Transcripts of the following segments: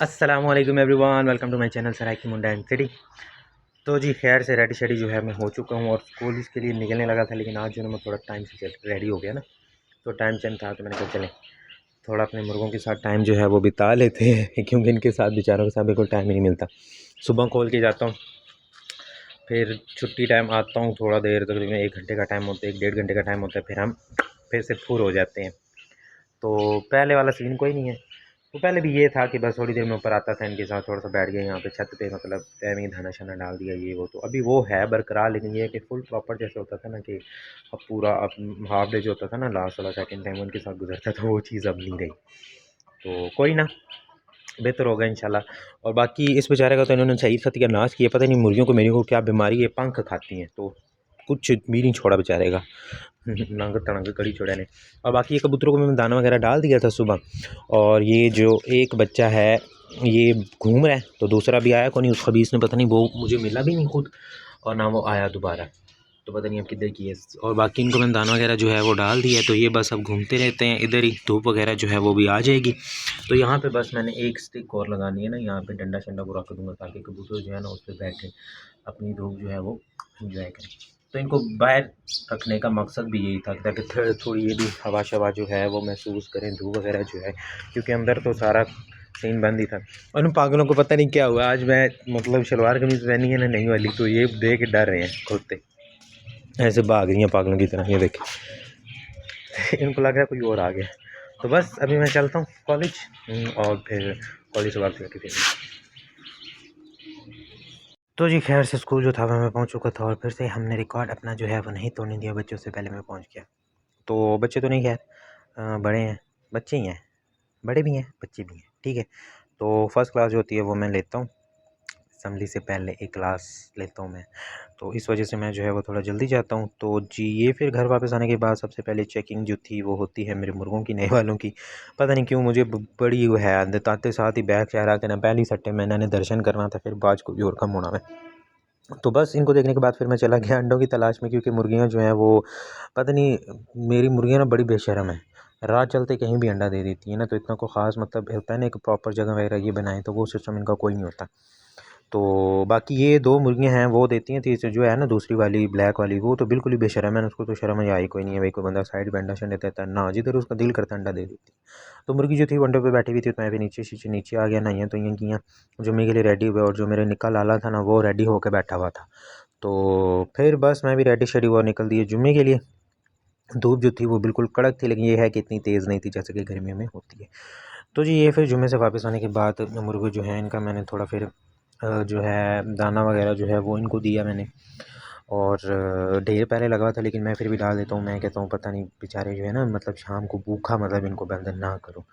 अस्सलामुअलैकुम everyone, welcome to my channel Saraiki Munda and city. तो जी खैर से रेडी शेडी जो है मैं हो चुका हूँ और स्कूल इसके लिए निकलने लगा था, लेकिन आज जो है मैं थोड़ा टाइम से रेडी हो गया ना, तो टाइम चेंज था तो मैंने कहा चलें थोड़ा अपने मुर्गों के साथ टाइम जो है वो बिता लेते हैं क्योंकि इनके साथ बेचारों के साथ बिल्कुल टाइम ही नहीं मिलता। सुबह खोल के जाता हूँ, फिर छुट्टी टाइम आता हूँ, थोड़ा देर तकरीबन 1 घंटे का टाइम होता है, 1 डेढ़ घंटे का टाइम होता है, फिर हम फिर से फुर हो जाते हैं। तो पहले वाला सीन कोई नहीं है। तो पहले भी ये था कि बस थोड़ी देर में ऊपर आता था इनके साथ, थोड़ा सा बैठ गया यहाँ पे छत पे, मतलब टाइम ही धाना शाना डाल दिया ये वो। तो अभी वो है बरकरार, लेकिन ये है कि फुल प्रॉपर जैसे होता था ना कि अब पूरा अब हाफ डे जो होता था ना लास्ट वाला सेकंड टाइम उनके साथ गुजरता था, वो चीज़ अब नहीं रही। तो कोई ना, बेहतर होगा इंशाल्लाह। और बाकी इस बेचारे का तो इन्होंने सही सती का नाश किया, पता नहीं मुर्गियों को मेरी को क्या बीमारी है, पंख खाती हैं तो कुछ भी नहीं छोड़ा बेचारे का नंग तड़ंग कड़ी छोड़ा ने। और बाकी ये कबूतरों को मैंने दाना वगैरह डाल दिया था सुबह, और ये जो एक बच्चा है ये घूम रहा है, तो दूसरा भी आया कौन नहीं, उस खबीस ने पता नहीं, वो मुझे मिला भी नहीं खुद, और ना वो आया दोबारा, तो पता नहीं अब किधर की है। और बाकी इनको मैंने दाना वगैरह जो है वो डाल दिया है, तो ये बस अब घूमते रहते हैं इधर ही, धूप वगैरह जो है वो भी आ जाएगी। तो यहाँ पे बस मैंने एक स्टिक और लगानी है ना, यहाँ पे डंडा शंडा को रख दूँगा ताकि कबूतर जो है ना उस पर बैठे अपनी धूप जो है वो इंजॉय करें। तो इनको बाहर रखने का मकसद भी यही था ताकि थोड़ी ये भी हवा शवा जो है वो महसूस करें, धूप वगैरह जो है, क्योंकि अंदर तो सारा सीन बंद ही था। और उन पागलों को पता नहीं क्या हुआ, आज मैं मतलब शलवार कमीज पहनी है ना नई वाली, तो ये देख के डर रहे हैं खुद ऐसे भाग रही हैं पागलों की तरह, ये देखे इनको लग रहा है कोई और आ गया। तो बस अभी मैं चलता हूँ कॉलेज, और फिर कॉलेज से वापस करके तो जी खैर से स्कूल जो था वह मैं पहुँच चुका था, और फिर से हमने रिकॉर्ड अपना जो है वो नहीं तोड़ने दिया बच्चों से, पहले मैं पहुँच गया। तो बच्चे तो नहीं, खैर बड़े हैं, बच्चे ही हैं, बड़े भी हैं बच्चे भी हैं, ठीक है। तो फर्स्ट क्लास जो होती है वो मैं लेता हूँ, असम्बली से पहले एक क्लास लेता हूँ मैं, तो इस वजह से मैं जो है वो थोड़ा जल्दी जाता हूँ। तो जी ये फिर घर वापस आने के बाद सबसे पहले चेकिंग जो थी वो होती है मेरे मुर्गों की, नए वालों की। पता नहीं क्यों मुझे बड़ी वो है आदत, आते साथ ही बैग शहरा के ना पहली सट्टे में इन्होंने दर्शन करना था, फिर बाज को भी और कम होना है। तो बस इनको देखने के बाद फिर मैं चला गया अंडों की तलाश में, क्योंकि मुर्गियाँ जो हैं वो पता नहीं, मेरी मुर्गियाँ ना बड़ी बेशर्म है, राह चलते कहीं भी अंडा दे देती है ना, तो इतना को ख़ास मतलब होता है ना एक प्रॉपर जगह वगैरह ये बनाए, तो वो सिस्टम इनका कोई नहीं होता। तो बाकी ये 2 मुर्गियाँ हैं वो देती हैं, तीसरी जो है ना दूसरी वाली ब्लैक वाली वो तो बिल्कुल ही बेशर्म है, उसको तो शर्म ही आई कोई नहीं है भाई, कोई बंदा साइड पे अंडा शंडा देता है ना, जिधर उसका दिल करता है अंडा दे देती है। तो मुर्गी जो थी वनडे पे बैठी हुई थी, तो मैं भी नीचे आ गया, नहाइयाँ धोइयाँ कियाँ, जुम्मे के लिए रेडी हुए, और जो मेरे निक्का लाला था ना वो रेडी होकर बैठा हुआ था। तो फिर बस मैं भी रेडी शेडी हुआ, निकल दिए जुम्मे के लिए। धूप जो थी वो बिल्कुल कड़क थी, लेकिन ये है कि इतनी तेज़ नहीं थी जैसे कि गर्मियों में होती है। तो जी ये फिर जुम्मे से वापस आने के बाद मुर्गे जो हैं इनका मैंने थोड़ा फिर जो है दाना वगैरह जो है वो इनको दिया मैंने, और ढेर पहले लगा था लेकिन मैं फिर भी डाल देता हूँ, मैं कहता हूँ पता नहीं बेचारे जो है ना, मतलब शाम को भूखा मतलब इनको बंधन ना करो।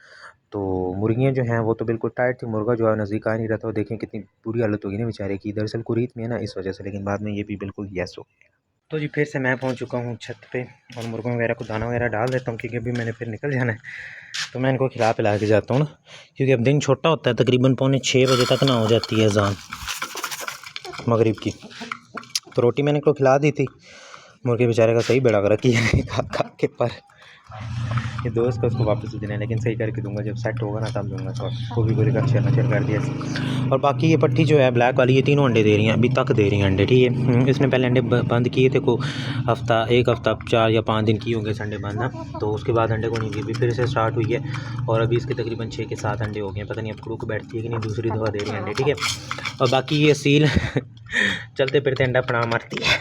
तो मुर्गियाँ जो हैं वो तो बिल्कुल टाइट थी, मुर्गा जो है नज़दीक आ नहीं रहा था, और देखें कितनी बुरी हालत होगी ना बेचारे की, दरअसल कुरीत में है ना इस वजह से, लेकिन बाद में ये भी बिल्कुल यस हो गया। तो जी फिर से मैं पहुंच चुका हूं छत पे, और मुर्गों वगैरह को दाना वगैरह डाल देता हूं क्योंकि अभी मैंने फिर निकल जाना है। तो मैं इनको खिला पिला के जाता हूँ ना, क्योंकि अब दिन छोटा होता है, तकरीबन 5:45 बजे तक ना हो जाती है अज़ान मगरिब की। तो रोटी मैंने इनको खिला दी थी, मुर्गे बेचारे का सही बेड़ा गर्क किया है खा खा के, पर ये दोस्त का उसको वापस देना है, लेकिन सही करके दूंगा जब सेट होगा ना तब दूंगा, तो उसको भी पूरी कक्षा नशर कर दिया। और बाकी ये पट्टी जो है ब्लैक वाली, ये तीनों अंडे दे रही हैं, अभी तक दे रही हैं अंडे, ठीक है। इसने पहले अंडे बंद किए थे, को एक हफ़्ता 4 या 5 दिन की होंगे संडे बंद ना, तो उसके बाद अंडे को नहीं दी, फिर से स्टार्ट हुई है, और अभी इसके तकरीबन 6 के 7 अंडे हो गए हैं, पता नहीं अब क्रूक बैठती है कि नहीं, दूसरी दफ़ा दे रही है अंडे, ठीक है। और बाकी ये सील चलते फिरते अंडा फड़ा मारती है,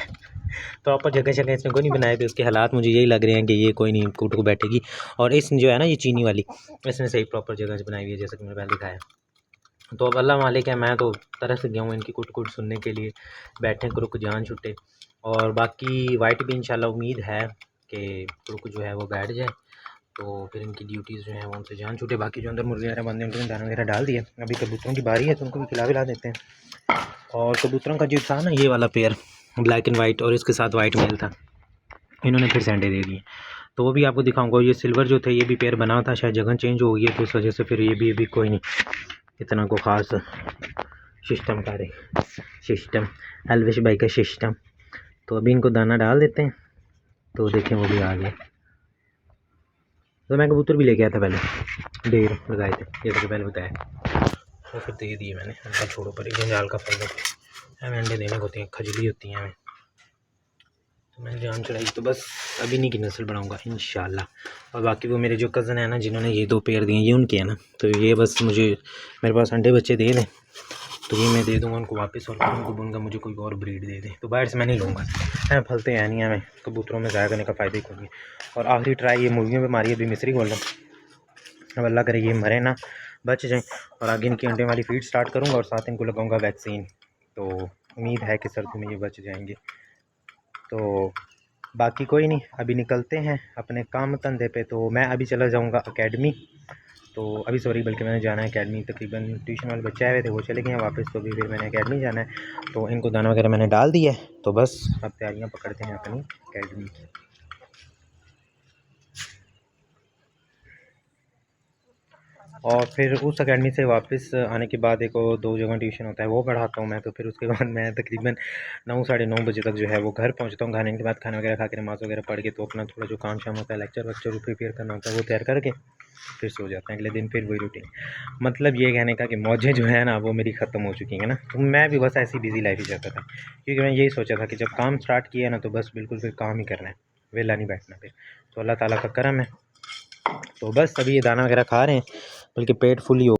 प्रॉपर जगह जगह इसने कोई नहीं बनाए थे, उसके हालात मुझे यही लग रहे हैं कि ये कोई नहीं कूट को बैठेगी। और इस जो है ना ये चीनी वाली, इसने सही प्रॉपर जगह से बनाई हुई है जैसा कि मैंने पहले दिखाया। तो अब अल्लाह मालिक है, मैं तो तरस गया हूँ इनकी कुट कुट सुनने के लिए, बैठे कुरुक जान छुटे। और बाकी वाइट भी इंशाल्लाह उम्मीद है कि कुरुक जो है वो बैठ जाए, तो फिर इनकी ड्यूटीज़ जो है वो उनसे जान छूटे। बाकी जो अंदर मुर्गे वगैरह बंदे उनको दाना वगैरह डाल दिया, अभी कबूतरों की बारी है तो उनको भी खिला विला देते हैं। और कबूतरों का जो था ना ये वाला पेयर ब्लैक एंड वाइट, और इसके साथ वाइट मेल था, इन्होंने फिर से अंडे दे दिए, तो वो भी आपको दिखाऊंगा। ये सिल्वर जो थे ये भी पेयर बना था, शायद जगह चेंज हो गई है तो इस वजह से फिर ये भी कोई नहीं इतना को ख़ास सिस्टम का रहे, सिस्टम अलविश भाई का सिस्टम। तो अभी इनको दाना डाल देते हैं, तो देखें वो भी आ गए। तो मैं कबूतर भी लेके आया था पहले, ढेर लगाए थे जैसे कि पहले बताया। वो फिर दे दिए मैंने। अंडा छोड़ो पर जंजाल का फ़ायदा हमें अंडे देने को होती हैं, खजली होती हैं हमें, तो मैंने जान चढ़ाई। तो बस अभी नहीं की नस्ल बढ़ाऊँगा इंशाल्लाह। और बाकी वो मेरे जो कज़न है ना जिन्होंने ये 2 पेयर दिए, ये उनके हैं ना, तो ये बस मुझे मेरे पास अंडे बच्चे दे दें तो ये मैं दे दूँगा उनको वापस, और उनको बोलूँगा मुझे कोई और ब्रीड दे दे। तो बाहर से मैं नहीं लूँगा, है फलते हैं नहीं हमें, कबूतरों में ज़ाया करने का फ़ायदा ही कोई नहीं। और आखिरी ट्राई ये मुर्गियों पे मारी है अभी मिस्री गोल्डन, अब अल्लाह करे ये मरे ना, बच जाएँ। और आगे इनकी अंडे वाली फीड स्टार्ट करूँगा और साथ इनको लगाऊँगा वैक्सीन, तो उम्मीद है कि सर्दी में ये बच जाएंगे। तो बाकी कोई नहीं, अभी निकलते हैं अपने काम धंधे पे। तो मैं अभी चला जाऊँगा अकेडमी, तो अभी सॉरी बल्कि मैंने जाना है अकेडमी, तकरीबन ट्यूशन वाले बच्चे आए हुए थे वो चले गए हैं वापस, तो अभी फिर मैंने अकेडमी जाना है। तो इनको दाना वगैरह मैंने डाल दिया है, तो बस अब तैयारियाँ पकड़ते हैं अपनी अकेडमी की। और फिर उस अकेडमी से वापस आने के बाद एक और 2 जगह ट्यूशन होता है वो पढ़ाता हूँ मैं। तो फिर उसके बाद मैं तकरीबन 9 साढ़े 9 बजे तक जो है वो घर पहुँचता हूँ। घर आने के बाद खाना वगैरह खा के नमाज़ वगैरह पढ़ के, तो अपना थोड़ा जो काम शाम होता है लेक्चर वेक्चर प्रिपेयर करना होता है वो तैयार करके फिर सो जाते हैं। अगले दिन फिर वही रूटीन। मतलब ये कहने का कि मौजें जो है ना वो मेरी ख़त्म हो चुकी हैं ना। तो मैं भी बस ऐसी बिज़ी लाइफ ही चाहता था, क्योंकि मैं यही सोचा था कि जब काम स्टार्ट किया ना तो बस बिल्कुल फिर काम ही करना है, वेला नहीं बैठना फिर। तो अल्लाह ताला का करम है। तो बस अभी ये दाना वगैरह खा रहे हैं, बल्कि पेट फुल ही हो